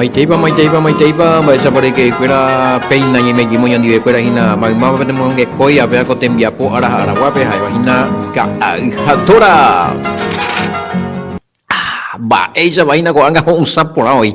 maiteipa, esa para que fuera peina y me quimo y andi fuera hina, magma tenemos que coya, vea que te envía por araguape, hina, jatora. Ba, esa vaina con anga un sapo hoy.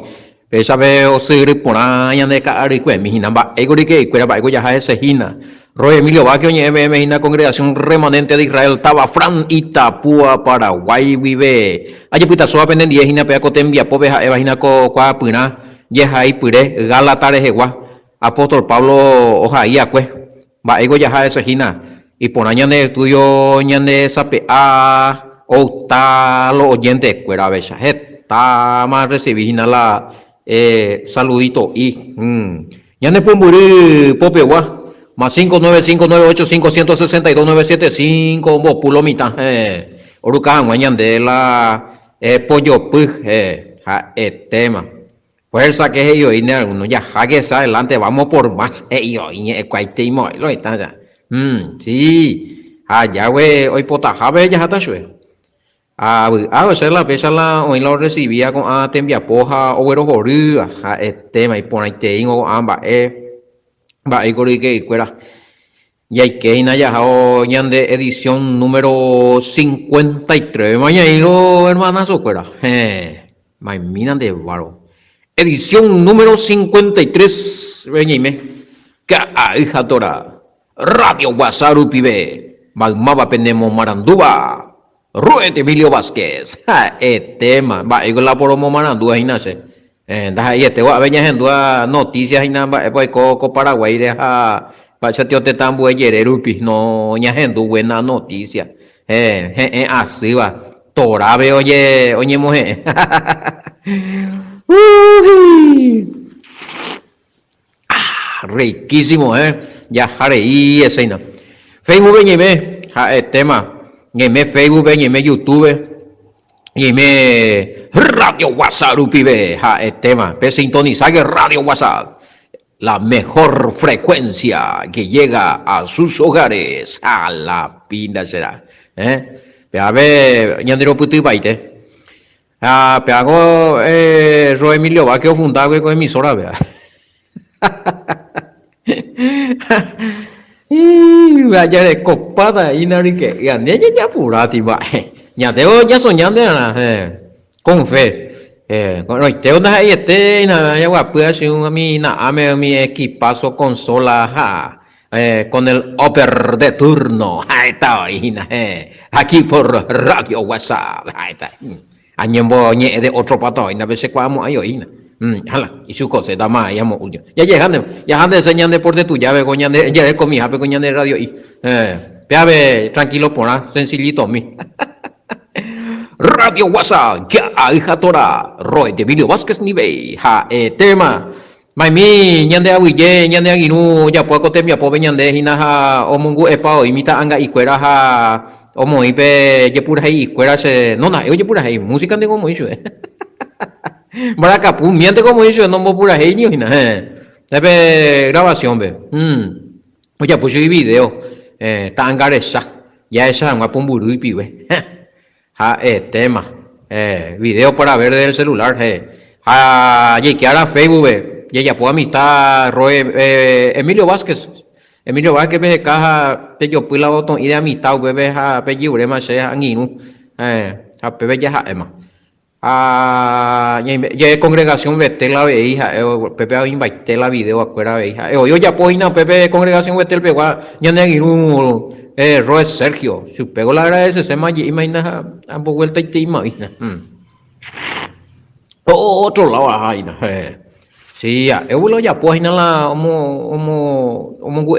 Esa veo ser por ahí ande cari que mi hina, ba, ego de que fuera ba, ego ya ese hina. Roy Emilio Vázquez, me hina congregación remanente de Israel, Taba Fran Itapúa, Paraguay, vive. Allí puta soa penden 10 hina pea cote envía pobe ja eva hina ko kwa puna. Yeha y pure, Galatare Jegua, Apóstol Pablo Ojaía, pues, va ego ya ese hina. Y por añade tuyo, ñande sape a, o ta lo oyente, cuera becha, ta más recibí la saludito y, ñande pumburi, popegua. Más 595985162 vos pulomita oruca mañana de la pollo puj tema fuerza que ellos y no ya jagues adelante vamos por más ellos y cuaitimo lo está ya sí ya we hoy pota jabe ya hasta shue esa la pesa la hoy lo recibía con te envía poja o bueno horu tema y por ahí te ingo amba va y que fuera y hay que ir allá de edición número 53 mañana hermanazo fuera mina de varo edición número 53 venime que hija tora radio Guasaru pibe magmaba penemos marandúa Ruete Emilio Vázquez tema va y la poromo marandúa inase dah iya te wa benya hendua noticias inamba ko Paraguay deja pachatio te tambu ayer rupi no nya hendu buena noticia así va torabe oye mujer riquísimo ya jare y ese no Facebook ñeme tema ñeme Facebook ñeme YouTube y me Radio WhatsApp pibe tema pe sintonizar que Radio WhatsApp la mejor frecuencia que llega a sus hogares a la pinda será pe a ver ñandero puti baite pe hago Ro Emilio Vázquez fundado con emisora vea y vaya de copada y narique ya ya purati va nhà theo giá số nhà thế là con phê rồi theo đó hay thế là ya qua bữa xíu mi na mi equipazo consola ha con el oper de turno ahí está aquí por Radio WhatsApp ahí está añembo ñe de otro pato y na veces cuamo ayo hala y su cosa da más ya mo ya llegando enseñando por de tu llave coñande ya de comida pe coñande radio y ve tranquilo por sencillito mi Radio WhatsApp, ya hija tora, Roy de Emilio Vázquez nivel, tema, maimi, ñande aguille, ñande aguinu, ya puedo temia pobe ñande hina omungu epa imita anga icuera omo ipe, ya pura ahí icuera se, no oye pura ahí, música de como hizo, Baracapu, miente como hizo, no mo pura ahí ni hina, debe grabación ve, oye pues yo video, tangaresa, ya esa anga pumburu y pibe, tema video para ver del celular y que ahora Facebook ya puedo amistad Emilio Vázquez me caja te yo pui la botón y de amistad bebé pe lliure ma se anginu pepe ya ema ya congregación vete la hija pepe a invite la video afuera hija yo ya puedo ir a pepe congregación vete el pegua ya anginu Roy Sergio, si pego la agradece, se me imagina a vuelta y te imagina. Otro lado, sí, ya pues, la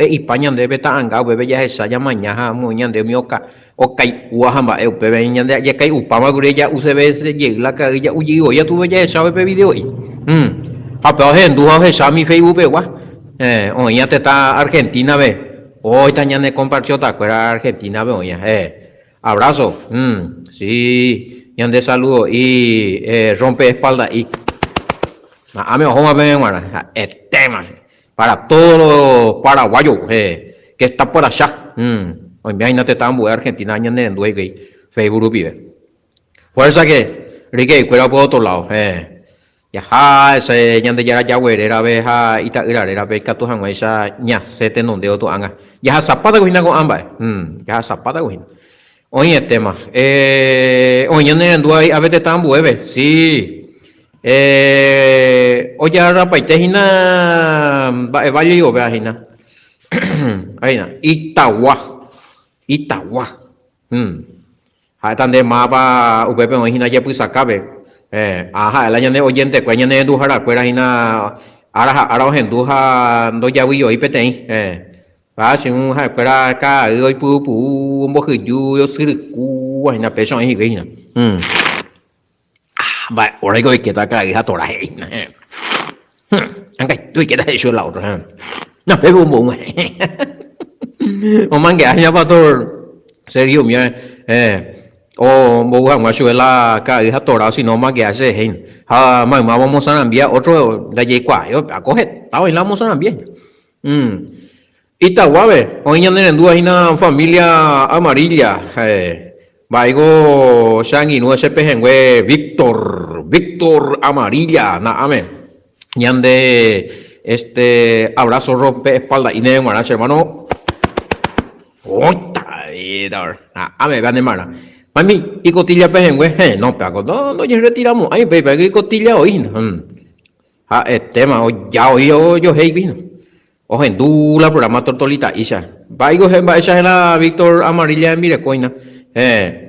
España debe estar angado, bebé ya esa ya mañana, mañana de mi oca, o kai, uahamba, bebé, ya kai, upama, ya UCB, la carilla, ya tuve ya esa bebé video. Pero gente, esa mi Facebook, o ya te está Argentina, ve. Hoy mañana compartió tacuera Argentina veo ya abrazo sí ñande saludo y rompe espalda y a mí ojo tema para todos los paraguayos que está por allá hoy me hay te tambo Argentina ñande en duegue Facebook vive fuerza que rique fuera por otro lado ya ha ese ñande ya yaguerera ve ha ita irarera ve katu hangwa esa ñasete donde otro anga ya zapata cojina con ambas ya zapata cojina oye tema oye en duai a veces tan bueve sí oye ahora paite hina vaya yo vea hina ahí na Itagua ha tan de mapa upepe hina ya pues acabe ajá el año de oyente cuaña de dujara cuera hina ara en duja no ya vi yo ipete va si un ha cuera ca hoy pu un poco yo sir cu hina peso ahí hina va ahora que ta ca hija tora hina tú que da eso la otra no pero un o mangue hina pastor serio mía o boga machuela ca hija tora si no más que hace hein ha vamos a enviar otro de allí qua yo a coger estaba en la vamos a enviar Itaguabe hoy en una familia amarilla vaigo shangi no ese pejengüe Víctor amarilla na ame ñande abrazo rompe espalda y ne mara hermano ame van de mara mami y cotilla pejengüe no pago no ya retiramos ay bebé que cotilla hoy tema ya hoy yo hey vino o en dula programa tortolita isha vaigo esa era Víctor amarilla mire coina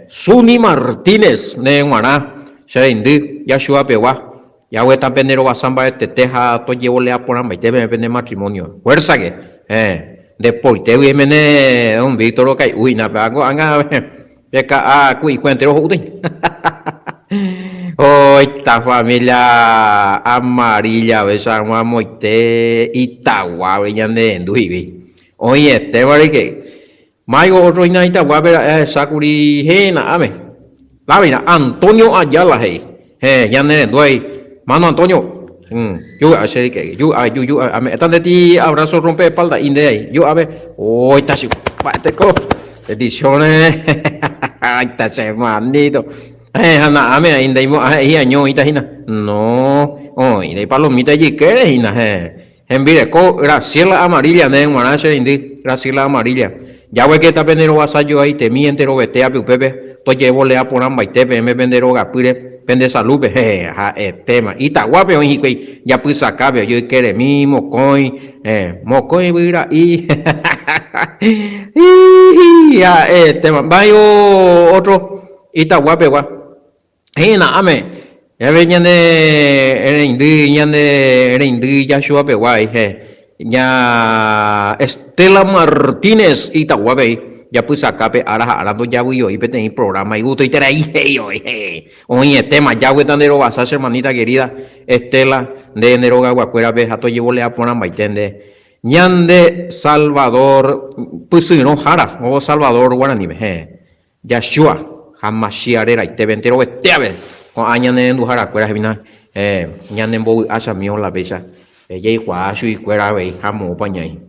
Suni Martínez ne mara Sheindi Yashua Pewa ya hueta penero basamba teja to llevo lea por amba y debe vender matrimonio fuerza que deporte uy mene don Víctor okay uy na pago anga beca cui cuentero jude oh esta familia amarilla besa moite Itagua veñande enduibi oye marique Mayo otro inaita guabe sakuri hena ame lavina Antonio Ayala ya ne doy mano Antonio yo así que yo ame tan de ti abrazo rompe espalda inde yo a ver hoy está te co ediciones esta semanito ana ame inde mo ahí año ita hina no hoy de palomita allí que hina en vire co Graciela amarilla ne manache inde Graciela amarilla ya ve que está vendiendo vasallo ahí te miente lo vete a pepe to llevo le a por amba y te me vendero gapire vende salud tema Itaguape hoy ya pues acabe yo quiere mi mocoy mira y ya tema vaya otro Itaguape gua na ame ya venían de indi ya shuape guay ya Estela Martínez Itaguape ya pues acabe arando ya voy yo y pete mi programa y gusto y te ahí oye tema ya voy tan de vas a hermanita querida Estela de enero guacuera ve jato llevo le a poner maitende ñande Salvador pues no jara o Salvador guarani Yashua Hamashiarera y te ventero vete a ver con añane en dujara cuera vina ñande en bo asa mío la besa ella y guasu y cuera ve jamo pañai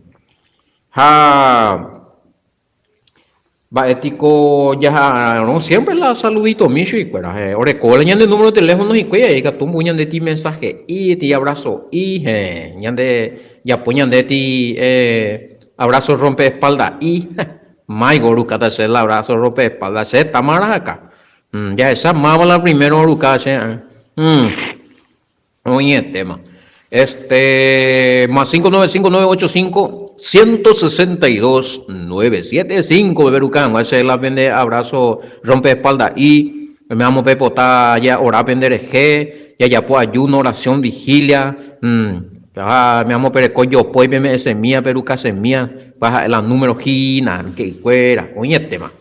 va ético ya no siempre la saludito micho y cuera ore cola ñande número de teléfono y cuella y que tú muñan de ti mensaje y te abrazo y ñande ya poñan de ti abrazo rompe espalda y mai goru kata se el abrazo rompe espalda se tamara acá ya esa mama la primero oruca se oye tema más 59598516297 beberucán ese la vende abrazo rompe espalda y me amo pepota ya ora vender ya pues ayuno oración vigilia me amo perecoyo pues me ese mía peruca se mía baja la número gina que fuera oye tema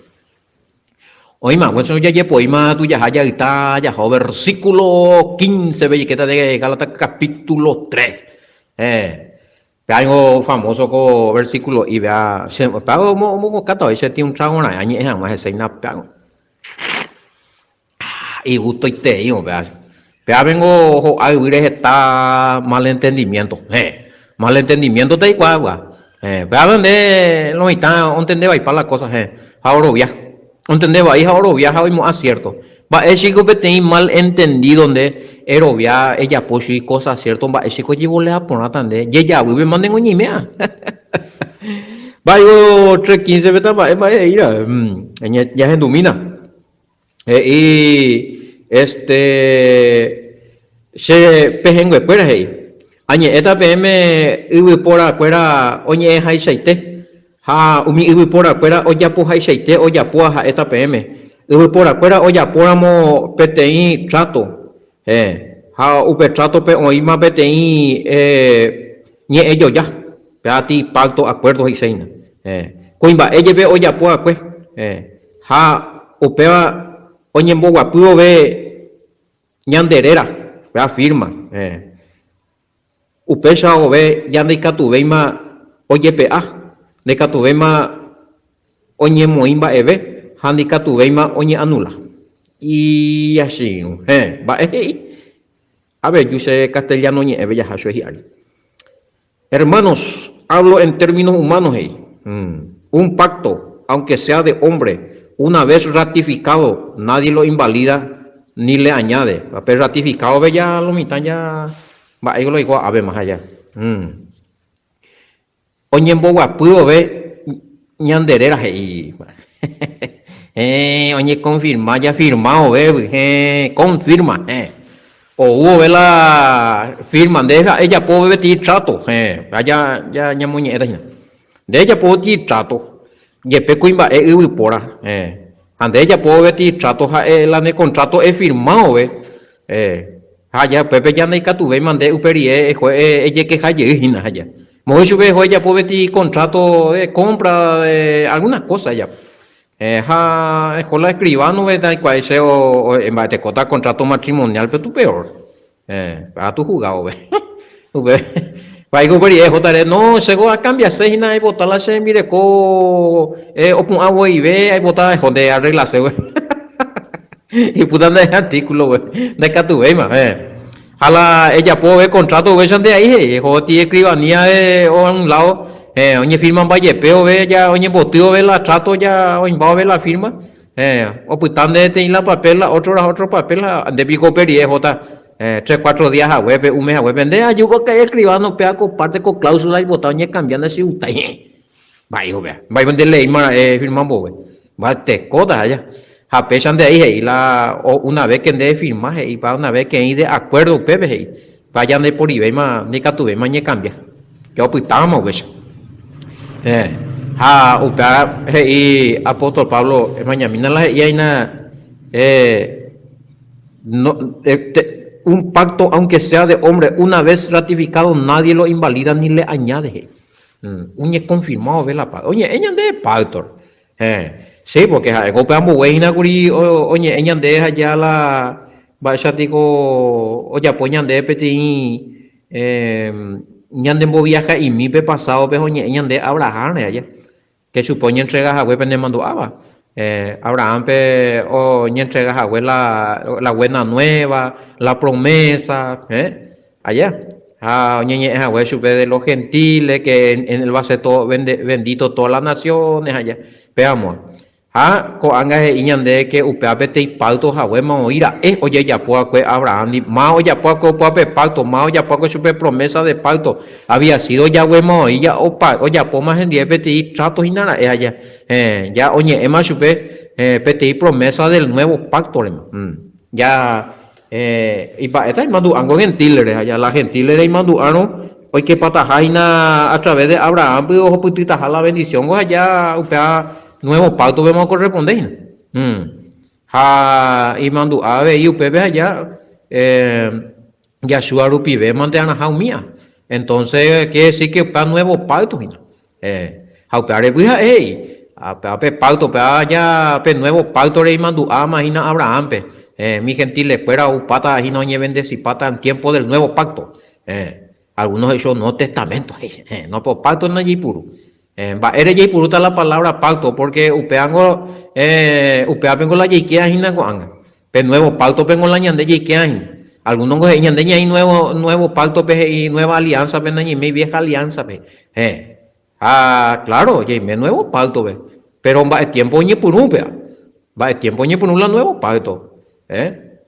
hoy más bueno ya pues más tú ya está ya versículo 15 belliqueta de Gálatas capítulo 3 algo famoso con versículo y vea se pago mo cato ese tiene un trago na añe jamás ese na pago y justo y te digo vea vengo a vivir está malentendimiento malentendimiento te igual vea donde no está entender ahí para las cosas ahora viaja entender ahí ahora viaja hoy más cierto va es chico que tiene mal entendido donde erovia ella poshi cosas cierto va chico llevo le a poner tande ya vive manden oñi mea va yo 315 beta va ira ya se domina y se pejengue fuera hey añe esta pm ibi por afuera oñe hay shaite ha umi ibi por afuera oya po hay shaite oya po ha esta pm ibi por afuera oya poramo PTI trato ha upe trato pe oima PTI ñe ellos ya peati pacto acuerdos y seina coimba ella ve oya po acue ha upea oñembo guapuo ve ñanderera vea firma upesha o ve yande katuveima oye pa de katuveima oñe moimba eve handi katuveima oñe anula y así va a ver yo sé castellano ñe eve ya hasho hermanos hablo en términos humanos un pacto aunque sea de hombre una vez ratificado nadie lo invalida ni le añade pero ratificado ve ya lo mitad ya va ahí lo digo a ver más allá oñembo guapudo ve ñanderera y oñe confirma ya firmado ve confirma o hubo ve la firma de ella puede vestir trato allá ya ñamuñe de ella puede vestir trato y el pecuimba es pora ande ella puede vestir trato la de contrato es firmado allá pepe ya no catuve mandé uperi ella que haya allá mucho viejo ella puede vestir contrato de compra de algunas cosas ya con la escribano verdad cuál sea o en base a contar contrato matrimonial pero tú peor para tu jugado ve para que uperi joder no se va a cambiar se y botar la se mire co o con agua y ve hay botar donde arreglarse y puta de artículo de catuve Jala ella puede ver contrato ve de ahí joti escribanía o a un lado oye firman vallepeo ve ya oye boteo ve la trato ya oye va a ver la firma o pues tan de tener la papel otro papel de pico peri jota 3-4 días a web un mes a web vende ayudo que escribano pega comparte con cláusula y botón y cambiando así un talle vaya vea vaya vender ley más firman bobe va te coda allá a pesar de ahí y la o una vez que de firma y para una vez que hay de acuerdo pepe vayan de por ahí más ni que tuve más ni cambia yo pues estábamos ves upea y apóstol Pablo mañana la y hay una no un pacto aunque sea de hombre una vez ratificado nadie lo invalida ni le añade uñe confirmado ve la paz oye ella de pacto sí porque copiamos buena guri oye ella deja ya la vaya digo oye poñan de peti ñande viaja y mi pe pasado pe oye ella de Abraham allá que supone entregas a web en mando Abraham pe o entregas a web la buena nueva la promesa allá oye a web supe de los gentiles que en él va a ser todo bendito todas las naciones allá veamos ko anga iñande que upeapete pacto hawema oira oye ya poa que Abraham ma oya poa ko pe pacto ma oya poa que supe promesa de pacto había sido ya wema oya oya po más en 10 peti trato hinara allá ya oye ema supe peti promesa del nuevo pacto ya y para esta mandu ango gentiles allá la gentiles mandu ano hoy que patajaina a través de Abraham pero putita la bendición allá upea nuevo pacto vamos a corresponder y mando a ver y ustedes allá Yahshua Rupi ve mandan a mía entonces quiere decir que para nuevo pacto haupare pues a pacto para allá nuevo pacto le mando a imagina Abraham mi gentil espera upata y no lleven de si pata en tiempo del nuevo pacto algunos hechos no testamentos no por pacto no hay puro va eres ya puruta la palabra pacto porque upeango upeapengo la yiquea hina coanga pe nuevo pacto pengo la ñande yiquea algunos go ñande ñai nuevo pacto pe y nueva alianza pe ñi mi vieja alianza pe claro ye me nuevo pacto pe pero va el tiempo ñi puru pe va el tiempo ñi puru la nuevo pacto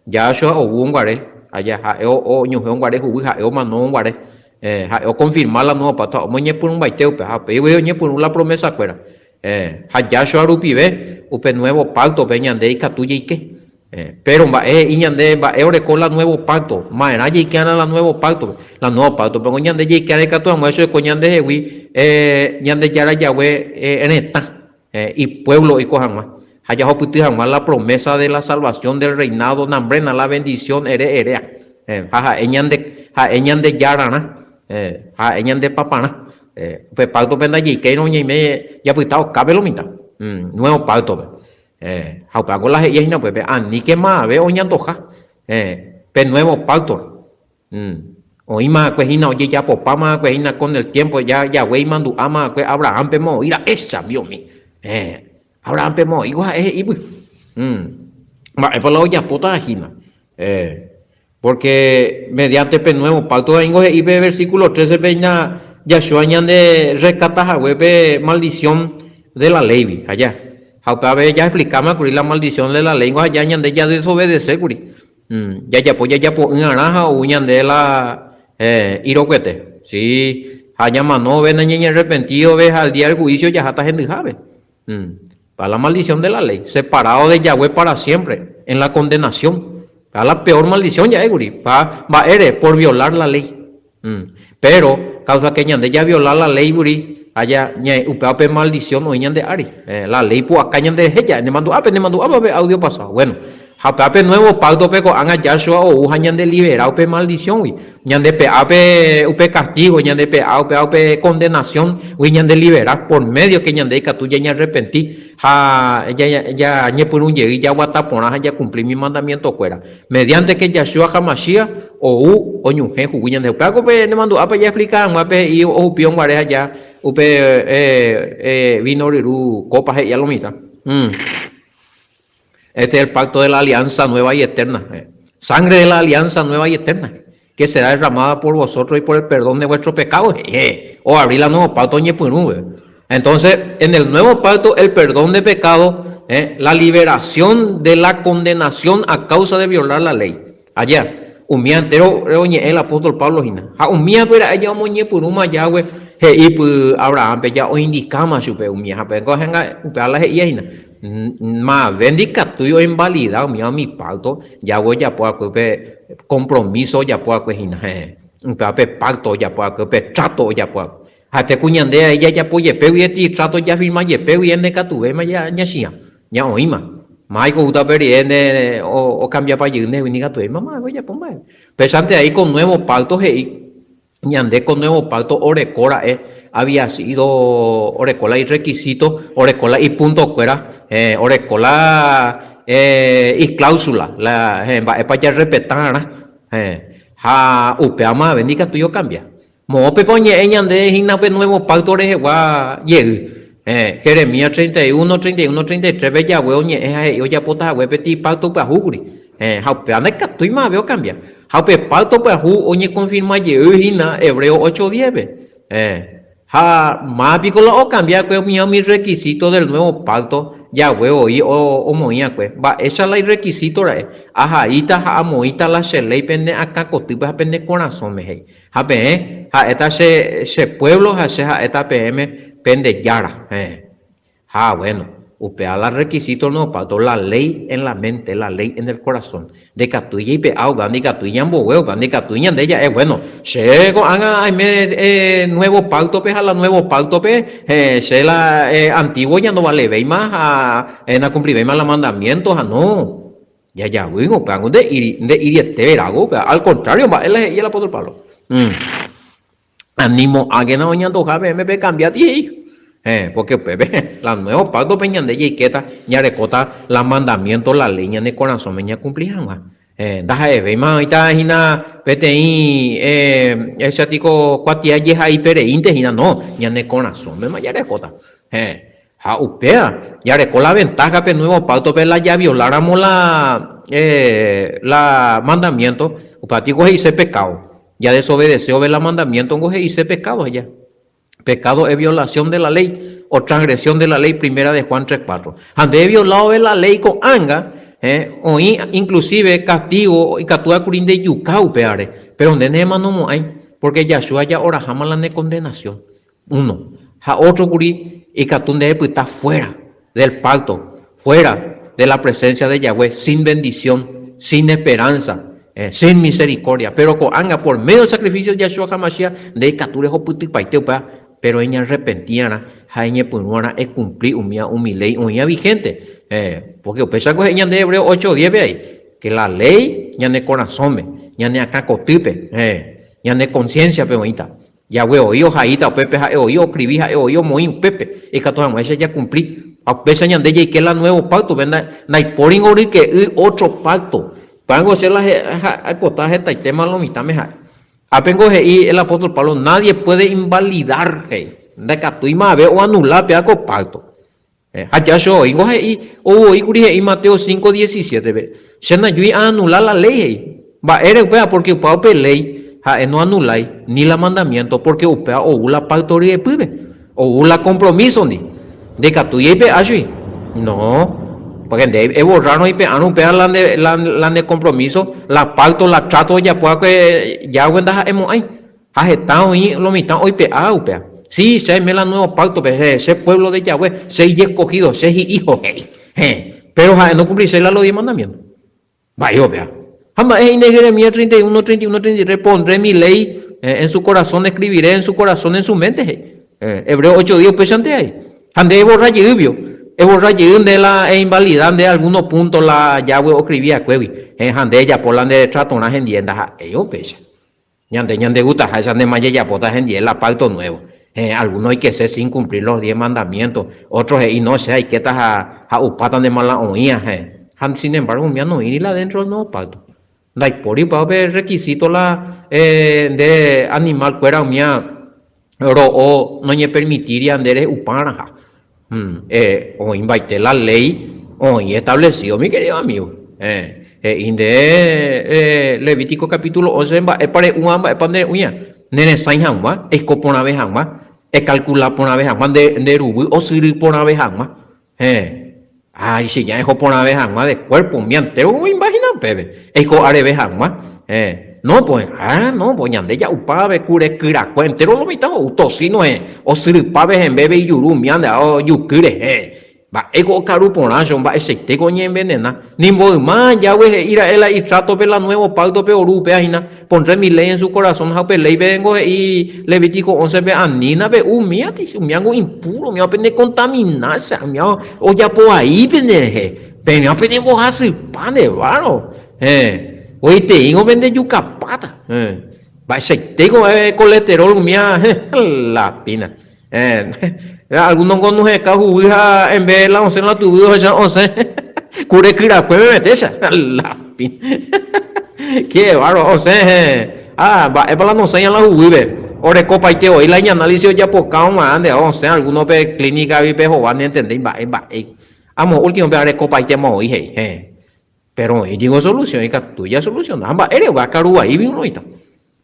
ya yo o bungare allá o ñujeon guare juguy o manon guare o confirmar la nueva pata moñe por un baiteo pe ha pe oñe por la promesa cuera ya arupive upe nuevo pacto peñande y catuye y qué pero iñande ore con la nuevo pacto maera y que ana la nuevo pacto pero ñande y que ana catu amo eso coñande hewi ñande yara yahue en esta y pueblo y cojan más allá jamás la promesa de la salvación del reinado nambrena la bendición erea jaja eñande yarana eñande papana pues pacto penda allí que no me ya pues estado cabe lo mitad nuevo pacto hago la gente pues ni que más veo ñandoja pues nuevo pacto oí más pues oye ya papá más pues con el tiempo ya güey mandu ama pues Abraham pemo ira esa vio mi Abraham pemo igual ibu por la olla puta gina porque mediante el nuevo pacto y ve versículo 13 peña Yahshua añade rescata a web maldición de la ley allá ya explicamos la maldición de la lengua allá añade ya desobedecer ya pues naranja o de la iroquete sí allá no ven niña arrepentido ves al día del juicio ya está gente jabe para la maldición de la ley separado de Yahweh para siempre en la condenación para la peor maldición ya va eres por violar la ley pero causa que ñande ya violar la ley allá upeape maldición o ñande ari la ley pues acá ñande ella ne mando audio pasado bueno hapape nuevo pacto pe con anga Yahshua o ñande liberado pe maldición ñande pe ape upe castigo ñande pe ape condenación ñande liberar por medio que ñande que tú ya arrepentí ya ñe por un llegue ya guatapona ya cumplí mi mandamiento fuera mediante que Yahshua Hamashia o ñuje ñande pago pe ne mando ape ya explicar mape y o pion guare ya upe vino riru copas ya lo mita Este es el pacto de la alianza nueva y eterna. Sangre de la alianza nueva y eterna. Que será derramada por vosotros y por el perdón de vuestros pecados. O abrir la nueva pacto. Entonces, en el nuevo pacto, el perdón de pecado, la liberación de la condenación a causa de violar la ley. Allá, un día entero, el apóstol Pablo, un día era ella moñe por un mayagüe. Y pues Abraham, ya o indicamos, un día, pero cogen a la más bendica tuyo invalidado mi pacto ya voy ya puedo compromiso ya puedo pacto ya puedo trato ya puedo hasta cuñande ella ya puede y trato ya firma y y en de tuve ya ya oíma mai gusta ver o cambia para irne viniga tuve mamá voy a poner pesante ahí con nuevo pacto ñande con nuevo pacto orecora había sido orecola y requisito orecola y punto fuera orecola y cláusula la para ya respetar upeama bendiga tuyo cambia mo pepoñe ñande hinape nuevo pacto gua Jeremías 31 33 ve ya weoñe yo ya pota wepeti pacto pa juguri haupeana que más veo cambia haupe pacto pa ju oñe confirma hina Hebreo 8:10 más picola o cambia que mi requisito del nuevo pacto ya huevo y o moía pues va esa la requisito ajaita moita la ley pende acá cotipa pende corazón me esta se pueblo esta pm pende yara bueno upea la requisito no pacto la ley en la mente la ley en el corazón de catuya y peao gandi catuya huevo gandi catuya de ella bueno se haga nuevo pacto pe a la nuevo pacto pe se la antiguo ya no vale ve más en cumplir más los mandamientos no ya bueno pero de ir verago al contrario va él y el apóstol Pablo animo a que no oñando jabe me cambia ti porque la nueva pacto peñan de yiqueta ya recota la mandamiento la leña de corazón meña cumplían daja ve más ita hina pti ese tico cuatia yeja y pereinte hina no ya de corazón me ya recota upea ya recola la ventaja pe nuevo pacto pe la ya violáramos la mandamiento upatico hice pecado ya desobedeció ver la mandamiento en hice pecado allá. Pecado es violación de la ley o transgresión de la ley primera de Juan 3:4. Ande violado de la ley con anga, Oí inclusive castigo y catua curin de yucau peare, pero donde nema no hay, porque Yahshua ya ora jamás la de condenación. Uno, a otro curi y catunde pues está fuera del pacto, fuera de la presencia de Yahweh, sin bendición, sin esperanza, sin misericordia, pero con anga por medio del sacrificio de Yahshua Hamashiach de caturejo puti paiteupa, pero ella arrepentiana, jaime punuana es cumplir un ley, una vigente, porque pesa que ella de Hebreo 8:10 ahí, que la ley ya de corazón, ya de acá cotipe, ya de conciencia peonita. Yahweh oído jaita pepe ja oído escribí ja oído moín pepe y que todas ya cumplí a pesar de que la nuevo pacto venda naiporin ori que otro pacto pango se la acotaje ta tema lo mitad me ja apengo y el apóstol Pablo nadie puede invalidar de catuima ve o anular peaco pacto allá yo y curi y Mateo 5:17 ve se na yui anular la ley va eres porque paupe ley no anuláis ni la mandamiento porque upea o la pactoría de o la compromiso ni de que tú y así no porque de borrarnos y peano pea la de compromiso la pacto la trato ya pueda que ya cuenta hemos ahí ha estado y lo mitad hoy pea upea sí se me la nuevo pacto ese pueblo de Yahweh seis escogidos seis hijos pero no cumplirse los 10 mandamientos vaya vea. Jamás en Jeremías 31, 31, 33 pondré mi ley en su corazón, escribiré en su corazón, en su mente. Hebreo 8:10 pues ante ahí. Ande borrayubio, borrayub de la invalidad de algunos puntos la Yahweh escribía cuevi. Ande ya por la de tratona gendienda, ellos pesa. Ñande gusta, esa de maya ya pota gendienda, pacto nuevo. Algunos hay que ser sin cumplir los 10 mandamientos, otros y no sé, hay que estar a upatan de mala oía. Sin embargo, ya no ir adentro del nuevo pacto. Por ahí para ver requisito la de animal fuera mía o no me permitiría andar upanaja o invite la ley o establecido mi querido amigo Levítico capítulo 11 para un pande uña nene sain hangma escopona vez hangma calcula por una vez hangma de rubu o siri por una vez hangma ay, si ya dejó por una vez más de cuerpo, mi antero, imagina, bebé. Eco arebe más, no, pues, no, pues, ñande ya upave, cure, cura, entero lo mitad, o tosino, o sirpave en bebé y yuru, mi ande, o yukure, va, eco caru por nación, va, ese te coñe envenena, ni modo más, ya, güey, ir a él y trato de la nuevo pacto peoru, peajina, pondré mi ley en su corazón, jape ley, vengo y Levítico 11, ve, anina, ve, mía, me hago impuro, me apende contaminarse, me hago, o ya por ahí, pendeje, pero me apende mojarse pan de varo, oye, te digo, vende yucapata, va, ese tengo colesterol, mía, la pina, algunos con no se cajuja en vez de la 11 en la tuvido ya 11 cure cura pues me metes la pin qué baro 11 va es para la 11 en la juvive ore copa y te hoy la análisis ya por cada más de 11 algunos pe clínica vi pe joven entendí va amo último pe copa y te mo pero y digo solución y que tú ya solucionas va eres va caru ahí bien ahorita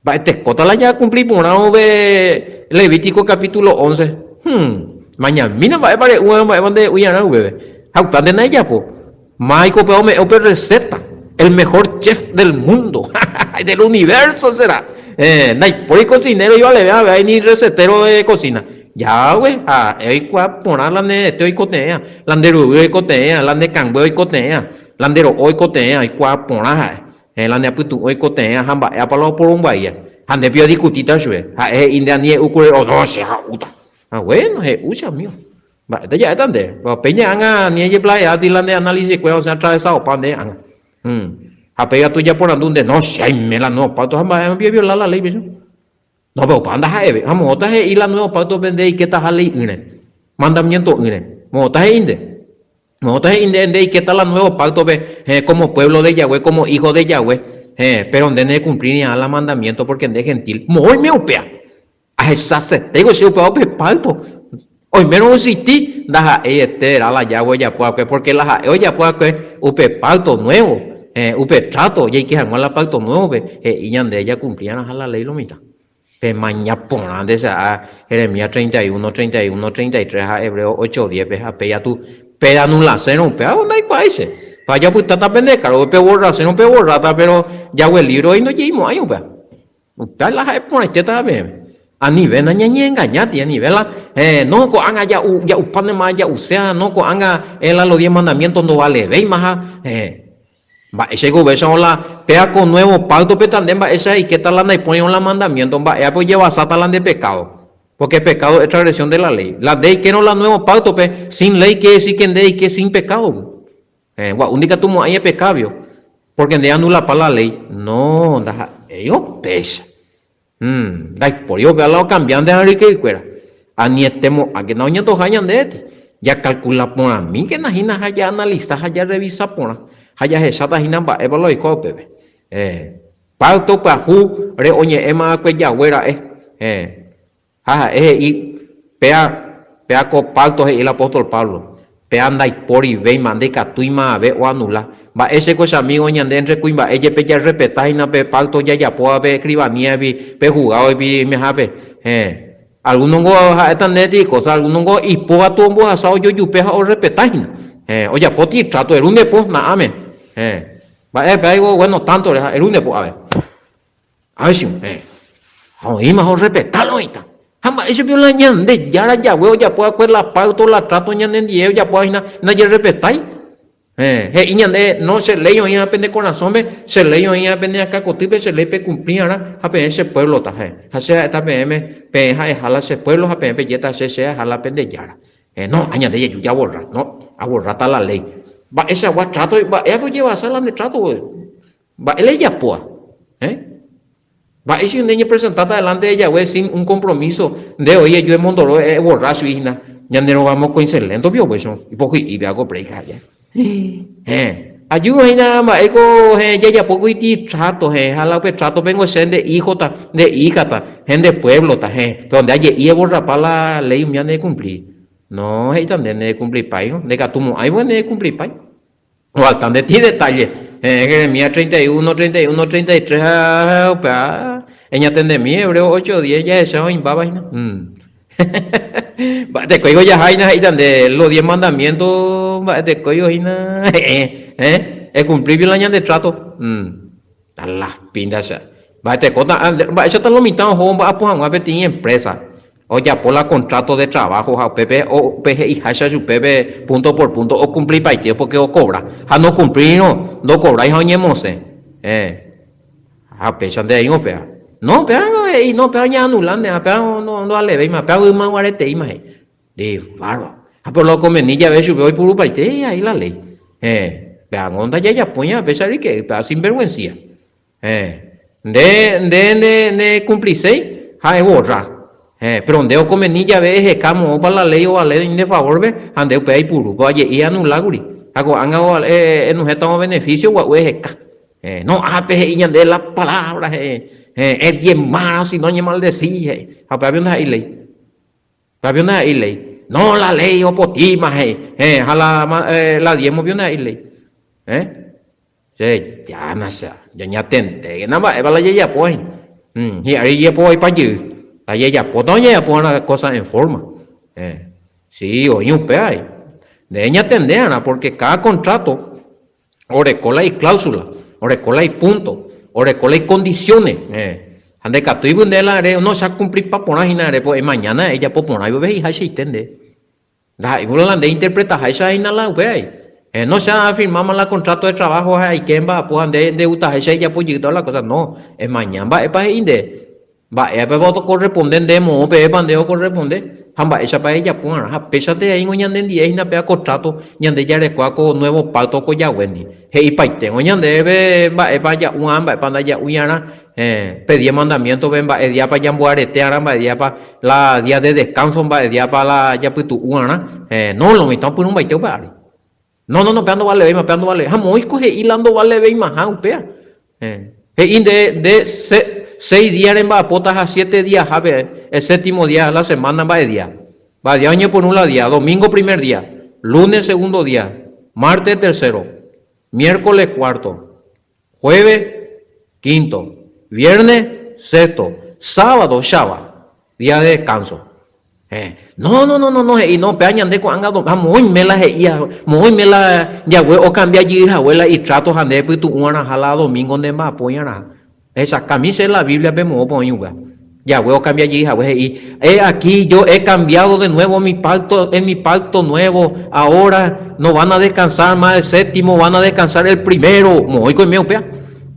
va este cota la ya cumplí por una ve Levítico capítulo 11 mañana mina va para de uyana bebé hauta de naya po Michael pero me ope receta el mejor chef del mundo del universo será por el cocinero yo le vea ni recetero de cocina ya güey hay que poner la de este hoy cotea la de rubio hoy cotea la de cangüe hoy cotea la de hoy cotea hay que poner la de putu hoy cotea hamba ya para por un bahía ande pio discutita shue indianie ukure o no se uta bueno, usa mío. Va, ya están de. Peña anga ni ella playa tilan de análisis que o sea atravesado pan de anga. A pega tú ya por donde no sé, me la no pato jamás me violar la ley, ¿ves? No, pero panda jae, vamos, otra y la nueva pato vende y que ta ley une. Mandamiento une. Mota inde. Mota inde y que ta la nueva pacto ve como pueblo de Yahweh, como hijo de Yahweh, pero donde no cumplir ni a la mandamiento porque de gentil. Muy me upea. A esa se tengo si upea pacto. Hoy menos existí, la era la Yahweh ya puede porque la ya puede upe pacto nuevo, upe trato, ya hay que jamás la pacto nuevo, y ya de ella cumplían a la ley lo mitad. Mañana ponan de esa Jeremías 31, 31, 33, a Hebreo 8, 10, a pella tú, peda no la cena, un peda, ¿dónde hay países? Vaya pues tata pende caro, pe borra, se no pe borrata, pero ya el libro y no lleimo ayo pa. Usted la hay por este también. A nivel na ña engañate, a nivel no ko anga ya upane ma ya usea, no ko anga el a los 10 mandamientos no vale, veis maja, va ese gobierno la pea con nuevo pacto petandem va esa y que tal la y pone un mandamiento, va ella pues lleva satalan de pecado. Porque pecado es transgresión de la ley. La ley que no la nuevo pacto, pe, sin ley que decir que en ley que sin pecado. Única tu mo hay pecado. Porque de anula para la ley. No, da ellos pesa. Por ello, vea lo cambian de Enrique y cuera. A nietemo, a que no ñeto hayan de este. Ya calcula por a mí que najina haya analiza, haya revisa por haya esa hina va evaluar y cope. Pacto para ju, re oye, ema que ya güera y pea con pacto el apóstol Pablo. Pea anda y por y ve y mande catuima a ver o anula. Va ese cosa amigo ñande entre cuimba ella pe ya repeta y na pe pacto ya pueda ver escribanía pe jugado y me jape algunos go están neti cosa algunos go y poa tu bo asado yo yupeja o repetaina oye poti trato el une pues na amen va pego bueno tanto el une pues a ver si hoy mejor respetarlo ahorita jamás ese vio la ñande ya huevo ya pueda cuer la pacto la trato ñande y ya pueda na ya respetáis no se leyó y aprende corazón, se leyó y aprende acá cotipe, se le pe cumplir ahora, aprende ese pueblo taje, hace esta PM, peja jala ese pueblo, aprende yeta se jala aprende yara. No, añade yo ya borra, no, a borrata la ley. Va ese agua trato, va, ella lleva a sala de trato, va, él ya poa, va, ese un niño presentada delante de ella, sin un compromiso de oye, yo en Mondoro, borrar su hija, ya no vamos con excelente, vio, pues, y hago break allá. Ayuda nada más ego ya poco y trato jala que trato vengo ser de hijo ta de hija ta gente de pueblo ta donde hay y borra para la ley me han de cumplir no hay también de cumplir pai no de gatumo hay bueno de cumplir pai o al tan de ti detalle que mía 31 31 33 pa ella tende mi hebreo 8 10 ya eso en vaina te cuigo ya hay na de los 10 mandamientos de coyo y na cumplir bien la ñan de trato a las pintas va te cota va eso está lo mitad home va a poner a pedir empresa o ya por la contrato de trabajo a pepe o peje y hasha su pepe punto por punto o cumplir para ti porque o cobra a no cumplir no cobra y oñemos a pesar de ahí no pea no pea no pea ya anulando a pea no aleve más pea más guarete y más de bárbaro por lo convenilla ve sube hoy por paite ahí la ley vean onda ya poña a pesar de que para sinvergüencia de cumplir seis hay borra pero donde o convenilla ve camo para la ley o a ley de favor ve ande pe ahí puro oye y anular guri hago anga no estamos beneficio o no pe y de las palabras es bien más si no ni mal decir a pe una ley para una ley no la ley o potima la diemos bien ahí ley ya no sé ya tente nada más va la ya pues y ahí ya pues para allí la ya pues no ya pues una cosa en forma sí oye un pe ahí de ella tendean porque cada contrato orecola y cláusula orecola y punto orecola y condiciones ande que tú ibas de la área no se ha cumplido para poner en pues mañana ella puede poner y ve y hace entender la igual de interpretar esa es la no se ha firmado el contrato de trabajo hay quien va pues de uta esa ya pues toda la cosa no es mañana va es para inde va es para voto correspondiente mo pe bandeo corresponde hamba esa para ella pues a pesar de ahí ñande día y na pe contrato ñande ya de cuaco nuevo pacto con ya wendi hey paite ñande ve va es para ya un amba para ya uyana pedía mandamiento ven va el día para ya muarete aramba el día para la día de descanso va el día para la ya pues tu una no lo mitad por un baiteo para no peando vale ve peando vale muy coge hilando vale ve más pea de 6 días en va potas a 7 días a ver el séptimo día de la semana va de día año por un lado día domingo primer día lunes segundo día martes tercero miércoles cuarto jueves quinto viernes sexto sábado Shabbat día de descanso No, y no, peña de con anga, muy me la muy me la, ya güey, o cambia allí, abuela, y trato ande, pues tu una jala domingo de más, apoyará. Esa camisa en la Biblia, vemos, güey. Ya güey, o cambia allí, güey, y aquí yo he cambiado de nuevo mi pacto, en mi pacto nuevo, ahora no van a descansar más el séptimo, van a descansar el primero, muy con mi opea.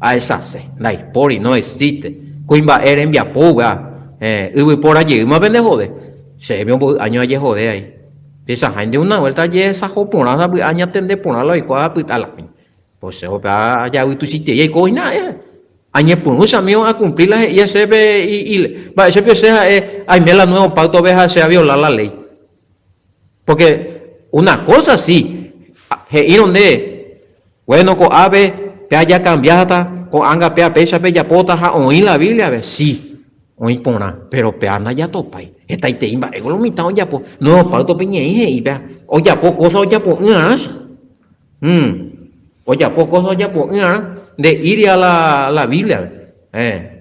A esa se, la historia no existe. Cuimba era en Viapuga, y por allí, más vende joder. Se vio un año ayer joder ahí. Esa gente una vuelta ayer esa joponada año atende ponerlo y cuadra pitala. Pues se va allá y tú si te llega y nada. Año por un amigo a cumplir la y ese ve y va ese sea hay me la nuevo pacto veja se ha violar la ley. Porque una cosa sí, y donde bueno con ave te haya cambiada con anga pea pecha bella pota ja oír la Biblia a ver sí. Oí pona, pero peana ya topai. Esta y te imba, ego lo mitad ya po. No, parto peñe y vea. Oya po cosa ya po unas. Oya po cosa ya po unas. De ir a la Biblia.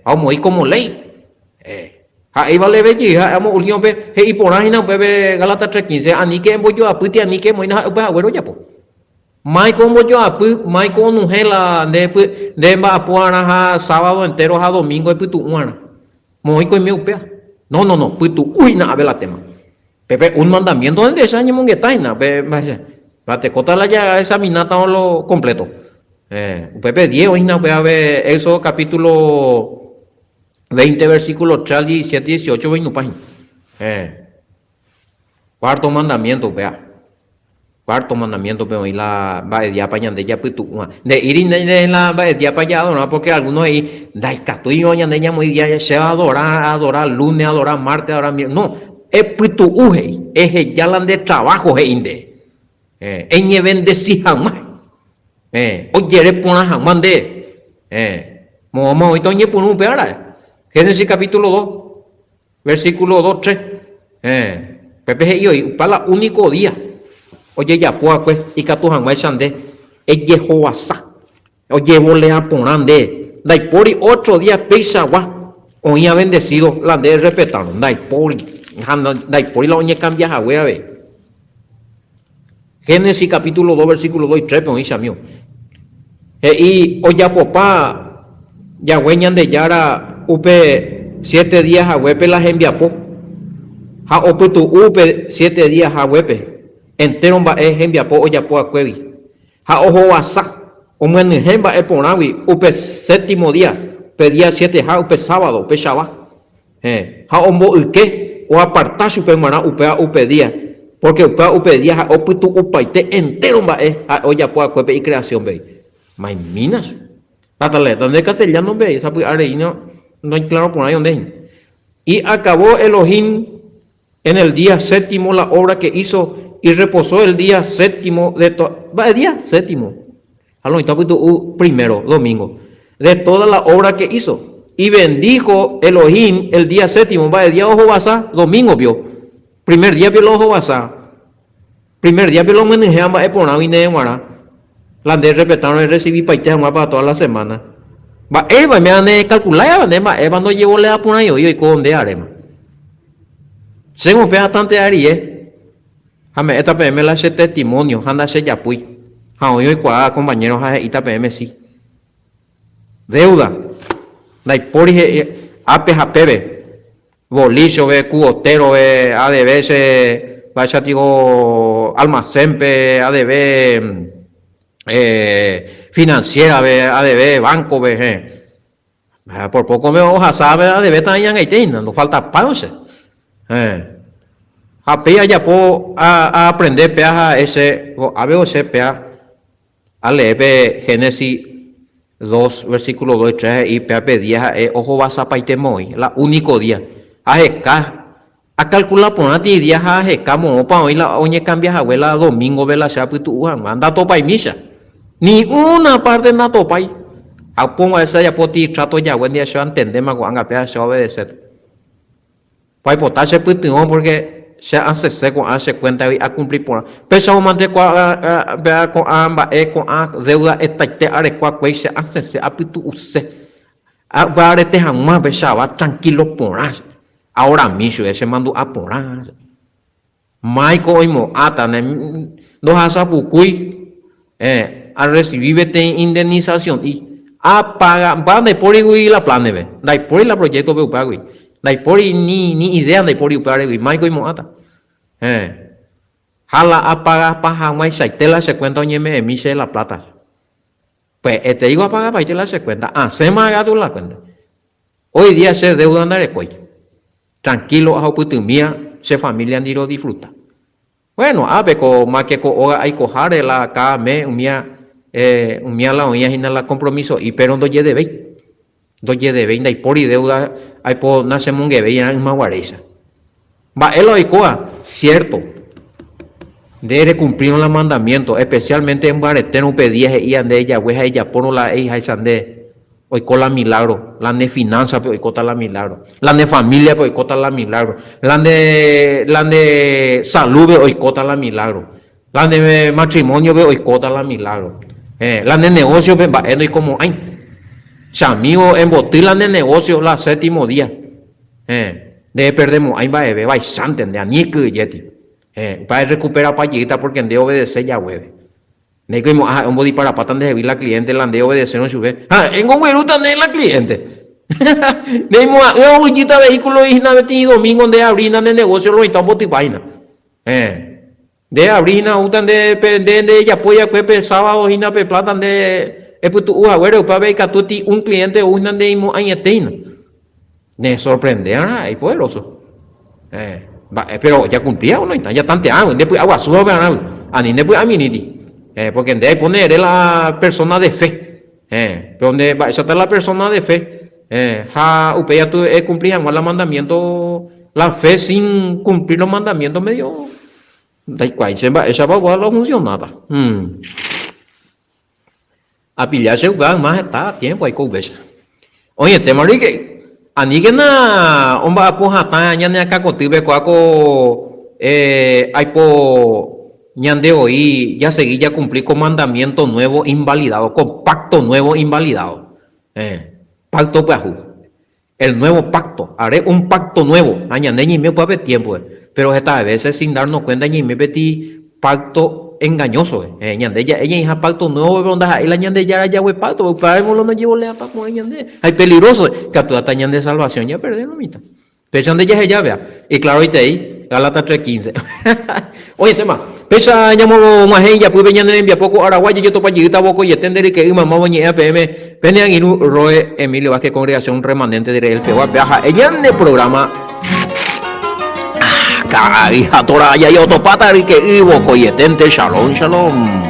Vamos ir como ley. Ahí vale belli, vamos unión pe, y por ahí no bebe Galata 3:15. Ani que voy yo a puti ani que moina agüero ya po. Mai como yo a pu, mai con ungela de va a puana sábado entero a domingo y putu una. Muy con mi upea. No, pues tú, uy, nada, ve la tema. Pepe, un mandamiento de ese año monguetaina, te cota la ya examinata lo completo. Pepe 10, hoy no, ve a ver, eso capítulo 20, versículo 3, 17, 18, 20 páginas. Cuarto mandamiento, vea. Cuarto mandamiento, pero ahí la va de día para allá, de ya pues tú, de ir de la va de día para allá, no, porque algunos ahí, da casto y oña de ella muy día, se va a adorar lunes, adorar martes, adorar miércoles, no, es pues tu uje, es ya la de trabajo, es inde, en bendecir jamás, oye, eres por una jamás de, mamá, hoy toñe por un peara, Génesis capítulo 2, versículo 2, 3, Pepe y hoy, para el único día. Oye, ya pues, y que tu jamás sande, es Jehová sa, oye, vole a ponande, dai pori 8 días pesa gua, oía bendecido, la de respetaron, dai pori la oñe cambia a ver. Génesis capítulo 2, versículo 2 y 3, pero dice mío. Y oye, papá, ya hueñan de yara, upe 7 días a huepe la enviapo, ha ope tu upe 7 días a huepe. Entero va envia po oya po acuevi. Ha ojo wasa. O men hemba e ponawi upe séptimo día. Pe día 7 ha upe sábado, upe shabbat. Ha ombo uke o apartar su permana upe día. Porque upe día ha ope tu upaite entero va ha oya po acuevi y creación ve. Mai minas. Tatale, donde castellano ve, esa pues areino no hay claro por ahí donde. Y acabó Elohim en el día séptimo la obra que hizo y reposó el día séptimo de todo, el día séptimo, primero, domingo, de toda la obra que hizo. Y bendijo Elohim el día séptimo, va el día ojo basa, domingo vio. Primer día vio el ojo basa. Primer día vio los menejamba por una vine de Guara. La de respetaron y recibí paite para toda la semana. Va, me han de calcular, va, no llevó le a poner yo y con de arema. Se me pega bastante ari, Jame, esta PM la hace testimonio, anda se ya pui. Hoy cuá compañeros a esta PM sí. Deuda. Dai pori ape japebe. Bolicho ve cuotero ve ADB se vaya digo almacén pe ADB financiera ve ADB banco ve. Por poco me hoja sabe ADB también ahí no falta pausa. Apea ya puedo a aprender peaja ese, a ver ese pea, a leer Génesis 2, versículo 2 y 3, y pea pedía, ojo vas a paite moi, la único día, a calcular por una día, a mo pa hoy la oñe cambia abuela domingo ve la chapu tu anda topa y misa, ni una parte na topa y, a pongo esa ya poti trato ya buen día se entender más cuando pea se obedecer, para potarse puto porque se hace seco, hace cuenta y a cumplir por pesado mante con amba con deuda esta te are cuá se hace se apitu use a te jamás pesaba tranquilo por ahora mismo ese mando a por Maico oimo ata no hasa pukui a recibir indemnización y a pagar va de por y la plane ve dai por la proyecto ve upagui dai por ni idea de por upagui Maico oimo ata jala a pagar paja mai saitela se cuenta oñeme emise la plata pues te digo a pagar para que la se cuenta se me haga tú la cuenta hoy día se deuda andar de cuello tranquilo a putumía se familia ni lo disfruta. Bueno, abeco más que hay cojar la cada mes un mía la oña en la compromiso y pero no lle de ve. No lle de ve y por y deuda hay por nace mongue ve en maguareza. Va él lo icoa, cierto. Debe cumplir los mandamientos, especialmente en bareteno pedía y ande ella hueja ella por la hija y sande. Hoy cola milagro, la de finanzas, pero hoy cota la milagro, la de familia, pero hoy cota la milagro, la de salud, hoy cota la milagro, la de matrimonio, hoy cota la milagro, la de negocio, y como, ay, chamigo, embotir la de negocio, la séptimo día, de perdemos, ahí va, va, y santen, de añique, yeti, para recuperar payita porque de obedecer ya, hueve. Ne que un body para patan de la cliente la de obedecer no sube. En un güero tan la cliente. Ne mo a bullita vehículo y na beti domingo de abrir de negocio lo está boti vaina. De abrir na utan de ya poya que sábado y na pe plata de putu güero para ver que tuti un cliente una de imo añetina. Ne sorprende ay poderoso. Pero ya cumplía o no ya tanteando después agua suba a ni después a mí ni porque debe poner la persona de fe, donde va a estar la persona de fe, upeya tú cumplir los mandamientos, la fe sin cumplir los mandamientos medio, da cual esa va a no funcionar, a pillarse más está a tiempo hay que oye tema que ani que na homba apoja ta ya ne acá contigo cuaco hay po ñande hoy ya seguí ya cumplí con mandamiento nuevo invalidado, con pacto nuevo invalidado. Pacto bajo. El nuevo pacto. Haré un pacto nuevo. Añande ni me puede tiempo. Pero esta veces sin darnos cuenta ni me metí pacto engañoso. Ñande ya ella hija pacto nuevo donde ahí la ñande ya pacto. Para no nos llevo le pacto ñande. Hay peligroso que tú hasta ñande salvación ya perdieron mitad. Pesan de ya vea. Y claro ahí ahí. Galata 3:15. Oye, tema. Pesa llamo más ella, pues venían en poco Araguay, yo topa lleguita boco y entender que mamá bañe PM, venían ir Roe Emilio Vázquez, congregación remanente de el Pewa viaja. Ella en el programa. Hija tora ya yo topata que ibo coyetente, shalom, shalom.